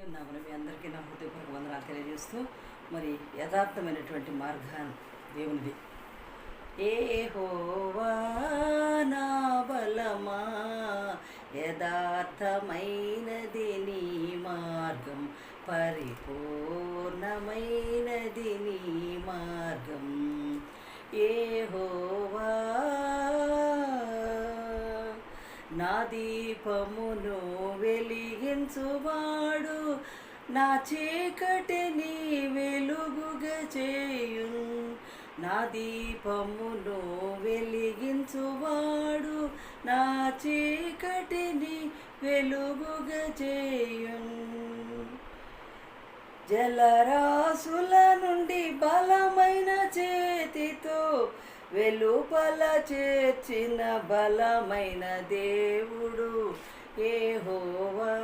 నామని మీ అందరికీ నా హృదయపూర్వక వందనాలు తెలియజేస్తూ మరి యథార్థమైనటువంటి మార్గాన్ని దేవునిది. యెహోవా నా బలమా, యథార్థమైనది నీ మార్గం, పరిపూర్ణమైనది నీ మార్గం. యెహోవా నా దీపమును వెలిగించువాడు, నా చీకటిని వెలుగుగా చేయున్. నా దీపమును వెలిగించువాడు, నా చీకటిని వెలుగుగా చేయున్. జలరాశుల నుండి బలమైన చేతితో వెలుపల చేర్చిన బలమైన దేవుడు యెహోవా.